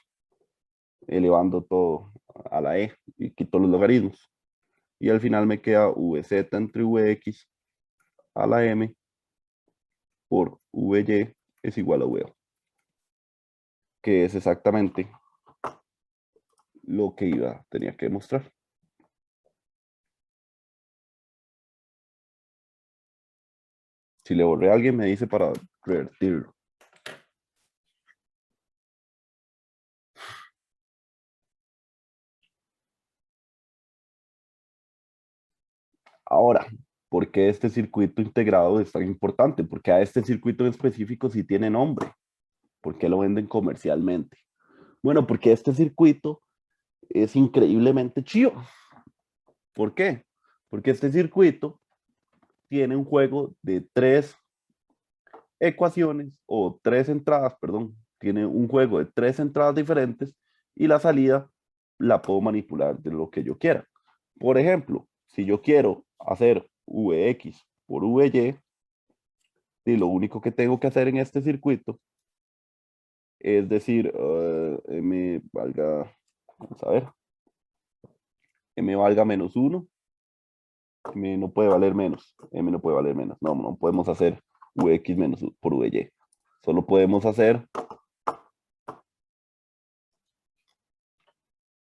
elevando todo a la E y quito los logaritmos. Y al final me queda VZ entre Vx a la M por VY es igual a VO, que es exactamente lo que tenía que demostrar. Si le borré a alguien, me dice para revertirlo. Ahora, ¿por qué este circuito integrado es tan importante? Porque a este circuito en específico sí tiene nombre. ¿Por qué lo venden comercialmente? Bueno, porque este circuito es increíblemente chido. ¿Por qué? Porque este circuito tiene un juego de tres ecuaciones o tres entradas, perdón, tiene un juego de tres entradas diferentes y la salida la puedo manipular de lo que yo quiera. Por ejemplo, si yo quiero hacer Vx por Vy, y lo único que tengo que hacer en este circuito es decir, me valga, vamos a ver, m valga menos 1, m no puede valer menos, m no puede valer menos. No, no podemos hacer vx menos por vy. Solo podemos hacer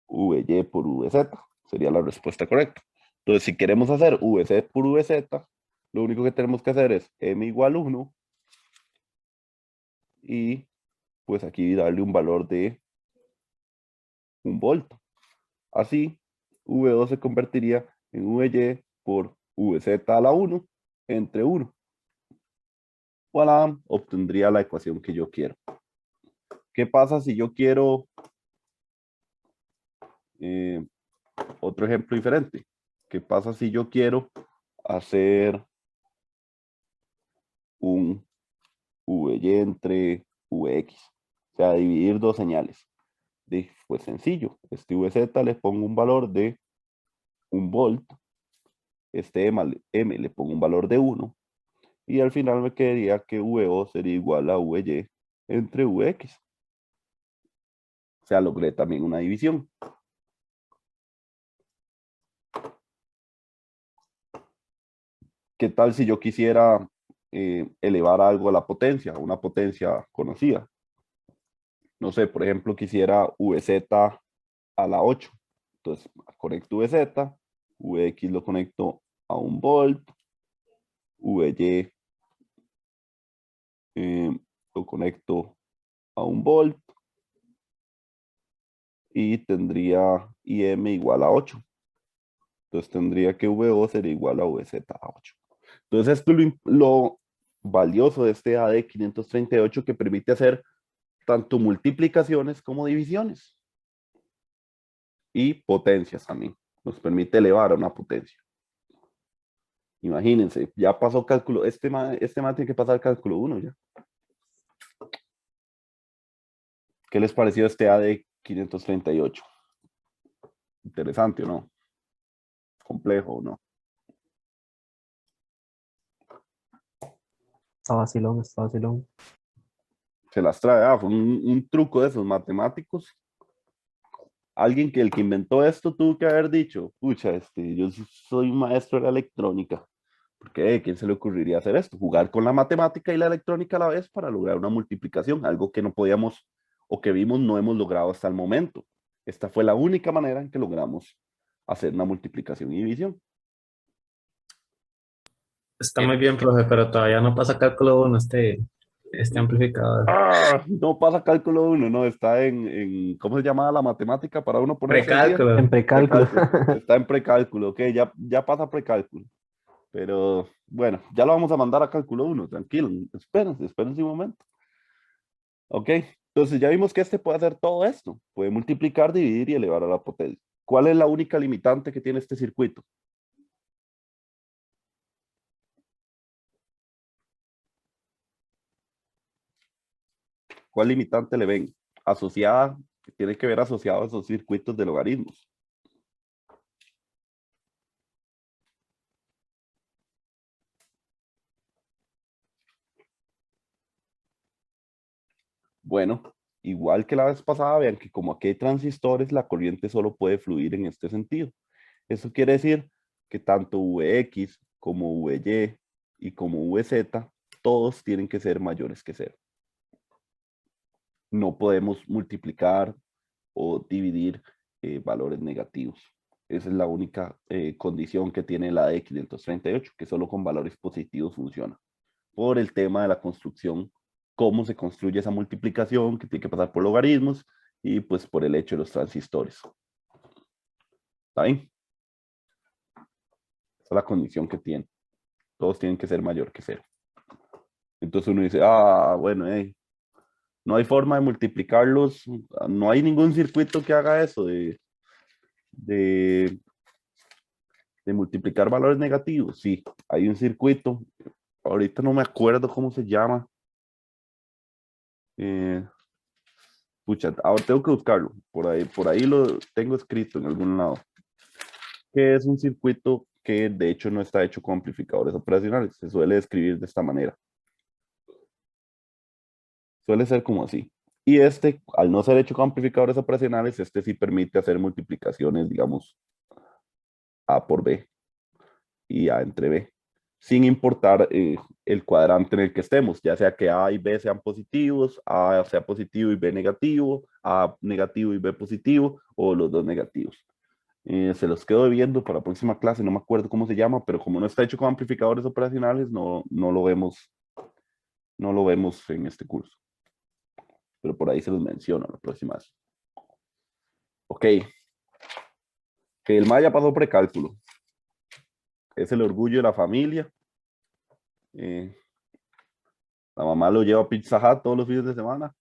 vy por vz. Sería la respuesta correcta. Entonces, si queremos hacer vz por vz, lo único que tenemos que hacer es m igual 1 y pues aquí darle un valor de 1 volt. Así, V2 se convertiría en VY por VZ a la 1 entre 1. Voilà, obtendría la ecuación que yo quiero. ¿Qué pasa si yo quiero otro ejemplo diferente? ¿Qué pasa si yo quiero hacer un VY entre VX? O sea, dividir dos señales. Pues sencillo, este VZ le pongo un valor de 1 volt, este M le pongo un valor de 1, y al final me quedaría que VO sería igual a VY entre VX. O sea, logré también una división. ¿Qué tal si yo quisiera elevar algo a la potencia, una potencia conocida? No sé, por ejemplo, quisiera VZ a la 8. Entonces, conecto VZ, VX lo conecto a 1 volt, VY lo conecto a 1 volt y tendría IM igual a 8. Entonces tendría que VO sería igual a VZ a 8. Entonces esto es lo valioso de este AD 538 que permite hacer tanto multiplicaciones como divisiones. Y potencias también. Nos permite elevar a una potencia. Imagínense, ya pasó cálculo. Este man tiene que pasar cálculo 1 ya. ¿Qué les pareció este AD 538? Interesante o no? Complejo o no. Está vacilón, está vacilón. Se las trae. Fue un truco de esos matemáticos. Alguien que el que inventó esto tuvo que haber dicho, pucha, yo sí soy un maestro de la electrónica. Porque ¿a quién se le ocurriría hacer esto? Jugar con la matemática y la electrónica a la vez para lograr una multiplicación, algo que no podíamos o que vimos no hemos logrado hasta el momento. Esta fue la única manera en que logramos hacer una multiplicación y división. Está muy bien, profe, pero todavía no pasa cálculo 1 este amplificador. No pasa cálculo 1, no, está ¿cómo se llama la matemática para uno ponerse al día? En Precálculo. precálculo. Precálculo. Está en precálculo, ok, ya pasa precálculo. Pero bueno, ya lo vamos a mandar a cálculo 1, tranquilo, espérense un momento. Ok, entonces ya vimos que este puede hacer todo esto, puede multiplicar, dividir y elevar a la potencia. ¿Cuál es la única limitante que tiene este circuito? ¿Cuál limitante le ven? Asociada, que tiene que ver asociado a esos circuitos de logaritmos. Bueno, igual que la vez pasada, vean que como aquí hay transistores, la corriente solo puede fluir en este sentido. Eso quiere decir que tanto Vx como Vy y como Vz, todos tienen que ser mayores que 0. No podemos multiplicar o dividir valores negativos. Esa es la única condición que tiene la de 538, que solo con valores positivos funciona. Por el tema de la construcción, cómo se construye esa multiplicación, que tiene que pasar por logaritmos, y pues por el hecho de los transistores. ¿Está bien? Esa es la condición que tiene. Todos tienen que ser mayor que 0. Entonces uno dice, bueno, no hay forma de multiplicarlos, no hay ningún circuito que haga eso, de multiplicar valores negativos. Sí, hay un circuito, ahorita no me acuerdo cómo se llama. Pucha, ahora tengo que buscarlo, por ahí lo tengo escrito en algún lado, que es un circuito que de hecho no está hecho con amplificadores operacionales, se suele describir de esta manera. Suele ser como así. Y al no ser hecho con amplificadores operacionales, sí permite hacer multiplicaciones, digamos, A por B y A entre B, sin importar el cuadrante en el que estemos, ya sea que A y B sean positivos, A sea positivo y B negativo, A negativo y B positivo, o los dos negativos. Se los quedo viendo para la próxima clase, no me acuerdo cómo se llama, pero como no está hecho con amplificadores operacionales, no lo vemos en este curso. Pero por ahí se los menciono la próxima vez. Ok. Que el Maya pasó precálculo. Es el orgullo de la familia. La mamá lo lleva a Pizza Hut todos los fines de semana.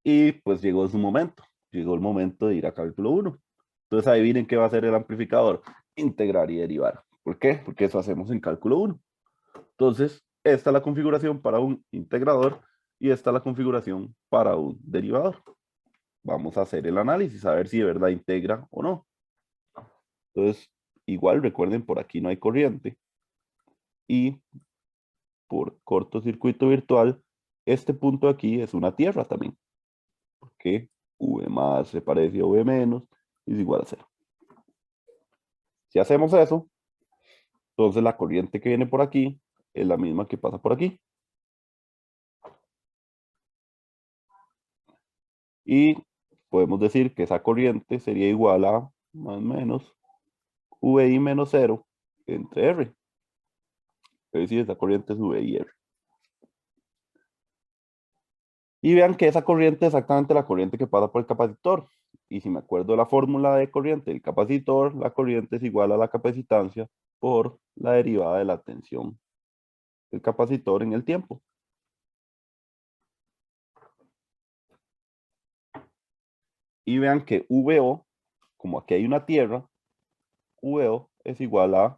Y pues llegó su momento. Llegó el momento de ir a cálculo 1. Entonces adivinen qué va a hacer el amplificador. Integrar y derivar. ¿Por qué? Porque eso hacemos en cálculo 1. Entonces, esta es la configuración para un integrador y esta es la configuración para un derivador. Vamos a hacer el análisis, a ver si de verdad integra o no. Entonces, igual recuerden, por aquí no hay corriente. Y por cortocircuito virtual, este punto aquí es una tierra también. Porque V más se parece a V menos es igual a 0. Si hacemos eso, entonces la corriente que viene por aquí es la misma que pasa por aquí. Y podemos decir que esa corriente sería igual a más o menos VI menos 0 entre R. Es decir, esa corriente es VI R. Y vean que esa corriente es exactamente la corriente que pasa por el capacitor. Y si me acuerdo de la fórmula de corriente del capacitor, la corriente es igual a la capacitancia por la derivada de la tensión del capacitor en el tiempo. Y vean que VO, como aquí hay una tierra, VO es igual a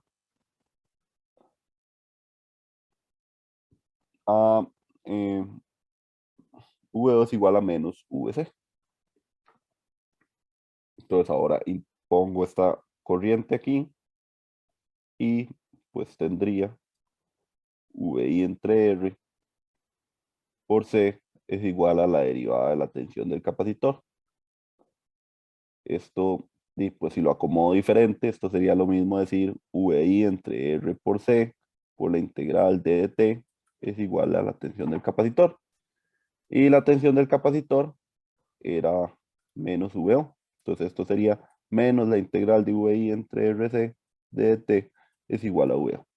VO es igual a menos VC. Entonces ahora impongo esta corriente aquí y pues tendría VI entre R por C es igual a la derivada de la tensión del capacitor. Esto, y pues si lo acomodo diferente, esto sería lo mismo decir VI entre R por C por la integral de dt es igual a la tensión del capacitor. Y la tensión del capacitor era menos VO. Entonces esto sería menos la integral de VI entre RC de dt es igual a VO.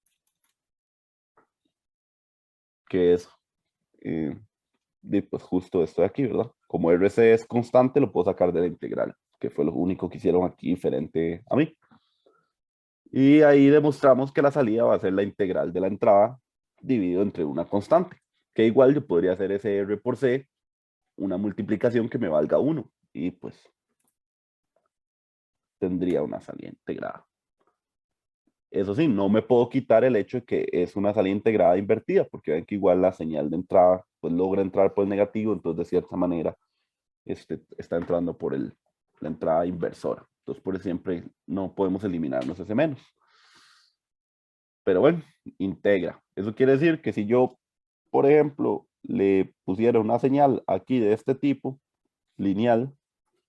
Que es pues justo esto de aquí, ¿verdad? Como RC es constante, lo puedo sacar de la integral, que fue lo único que hicieron aquí diferente a mí. Y ahí demostramos que la salida va a ser la integral de la entrada dividido entre una constante, que igual yo podría hacer ese R por C, una multiplicación que me valga 1, y pues tendría una salida integrada. Eso sí, no me puedo quitar el hecho de que es una salida integrada invertida, porque ven que igual la señal de entrada pues logra entrar por el negativo, entonces de cierta manera está entrando por la entrada inversora. Entonces por eso siempre no podemos eliminarnos ese menos. Pero bueno, integra. Eso quiere decir que si yo, por ejemplo, le pusiera una señal aquí de este tipo, lineal,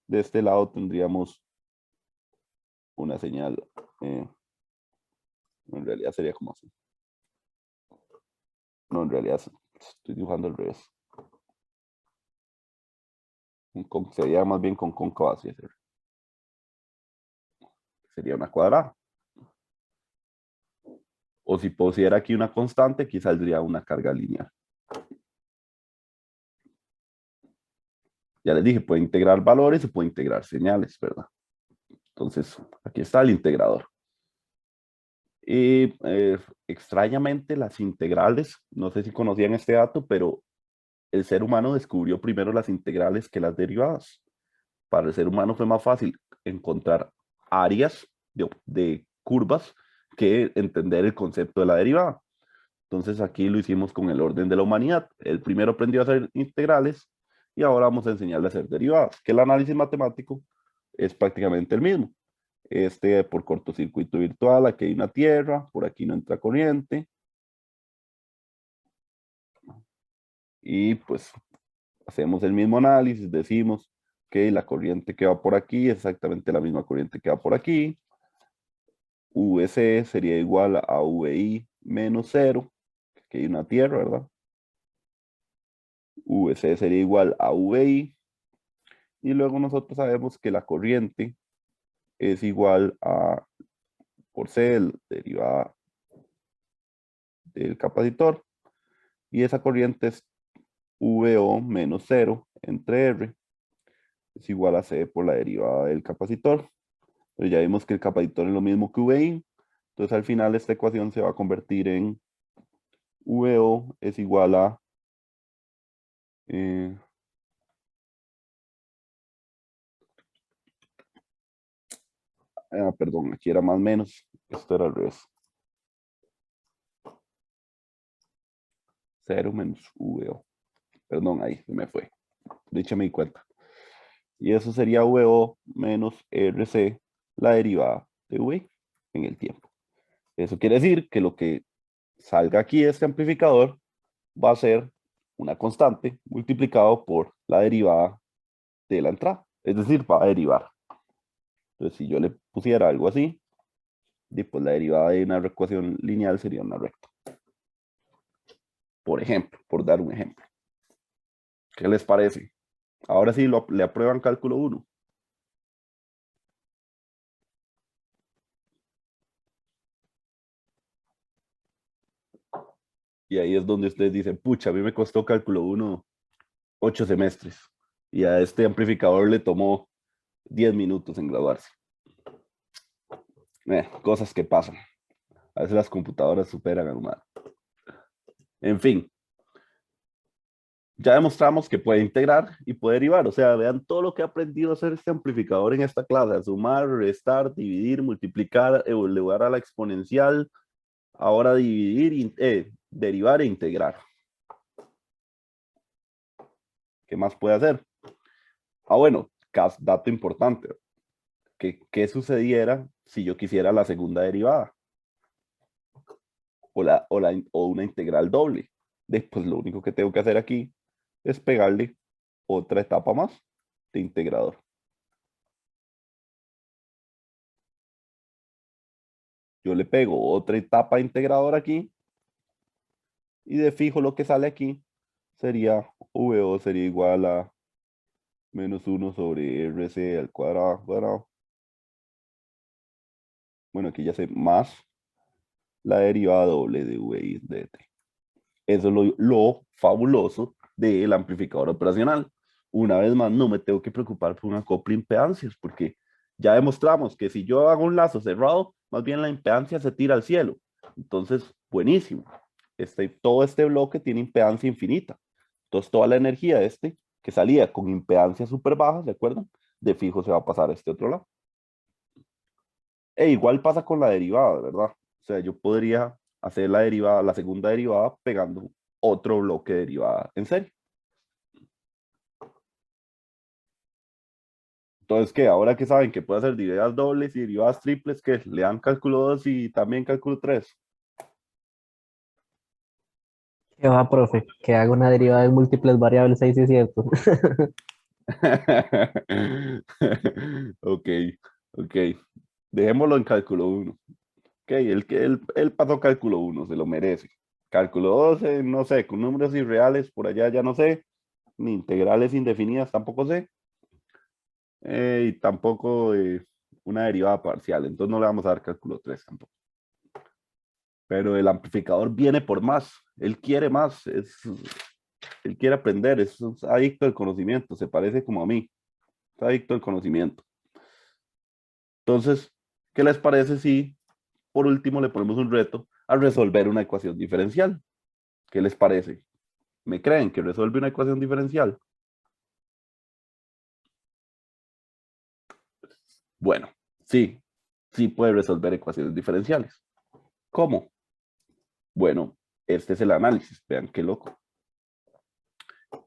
de este lado tendríamos una señal, en realidad sería como así. No, en realidad estoy dibujando al revés. Sería más bien con cóncava hacia hacer. Sería una cuadrada. O si pusiera aquí una constante, aquí saldría una carga lineal. Ya les dije, puede integrar valores o puede integrar señales, ¿verdad? Entonces, aquí está el integrador. Y extrañamente las integrales, no sé si conocían este dato, pero el ser humano descubrió primero las integrales que las derivadas. Para el ser humano fue más fácil encontrar áreas de curvas que entender el concepto de la derivada. Entonces aquí lo hicimos con el orden de la humanidad. El primero aprendió a hacer integrales y ahora vamos a enseñarle a hacer derivadas, que el análisis matemático es prácticamente el mismo. Por cortocircuito virtual, aquí hay una tierra, por aquí no entra corriente. Y pues hacemos el mismo análisis, decimos que la corriente que va por aquí es exactamente la misma corriente que va por aquí. VC sería igual a VI menos 0, que hay una tierra, ¿verdad? VC sería igual a VI, y luego nosotros sabemos que la corriente es igual a, por C, derivada del capacitor, y esa corriente es VO menos 0 entre R, es igual a C por la derivada del capacitor. Pero ya vimos que el capacitor es lo mismo que VI, entonces al final esta ecuación se va a convertir en VO es igual a perdón, aquí era más menos, esto era al revés. 0 menos VO. Perdón, ahí se me fue. Dicha me di cuenta. Y eso sería VO menos RC, la derivada de V en el tiempo. Eso quiere decir que lo que salga aquí de este amplificador va a ser una constante multiplicado por la derivada de la entrada. Es decir, va a derivar. Entonces, si yo le pusiera algo así, pues la derivada de una ecuación lineal sería una recta. Por ejemplo, por dar un ejemplo. ¿Qué les parece? Ahora sí le aprueban cálculo 1. Y ahí es donde ustedes dicen, pucha, a mí me costó cálculo 1 8 semestres. Y a este amplificador le tomó 10 minutos en graduarse. Cosas que pasan. A veces las computadoras superan al humano. En fin. Ya demostramos que puede integrar y puede derivar. O sea, vean todo lo que ha aprendido a hacer este amplificador en esta clase. A sumar, restar, dividir, multiplicar, elevar a la exponencial. Ahora dividir, derivar e integrar. ¿Qué más puede hacer? Bueno, dato importante. ¿Qué sucediera si yo quisiera la segunda derivada? O una integral doble. Después lo único que tengo que hacer aquí es pegarle otra etapa más de integrador. Yo le pego otra etapa de integrador aquí y de fijo lo que sale aquí sería VO sería igual a menos 1 sobre RC al cuadrado. Bueno, aquí ya sé más la derivada doble de VI de T. Eso es lo fabuloso del amplificador operacional. Una vez más, no me tengo que preocupar por una copla de impedancias, porque ya demostramos que si yo hago un lazo cerrado, más bien la impedancia se tira al cielo. Entonces, buenísimo. Todo este bloque tiene impedancia infinita. Entonces, toda la energía que salía con impedancia súper baja, ¿de acuerdo? De fijo se va a pasar a este otro lado. E igual pasa con la derivada, ¿verdad? O sea, yo podría hacer la derivada, la segunda derivada, pegando otro bloque de derivada en serie. Entonces, ¿qué? Ahora que saben que puede hacer derivadas dobles y derivadas triples, ¿qué? Le dan cálculo 2 y también cálculo 3. ¿Qué va, profe? Que haga una derivada de múltiples variables, ahí sí es cierto. Ok, ok. Dejémoslo en cálculo 1. Ok, él pasó cálculo 1, se lo merece. Cálculo 2, no sé, con números irreales por allá ya no sé. Ni integrales indefinidas tampoco sé. Y tampoco una derivada parcial. Entonces no le vamos a dar cálculo 3 tampoco. Pero el amplificador viene por más. Él quiere más. Él quiere aprender. Es adicto al conocimiento. Se parece como a mí. Es adicto al conocimiento. Entonces, ¿qué les parece si por último le ponemos un reto a resolver una ecuación diferencial? ¿Qué les parece? ¿Me creen que resuelve una ecuación diferencial? Bueno, sí, sí puede resolver ecuaciones diferenciales. ¿Cómo? Bueno, este es el análisis. Vean qué loco.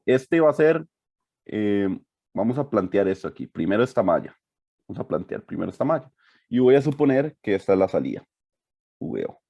Este va a ser, vamos a plantear esto aquí. Primero esta malla. Vamos a plantear primero esta malla. Y voy a suponer que esta es la salida. VO.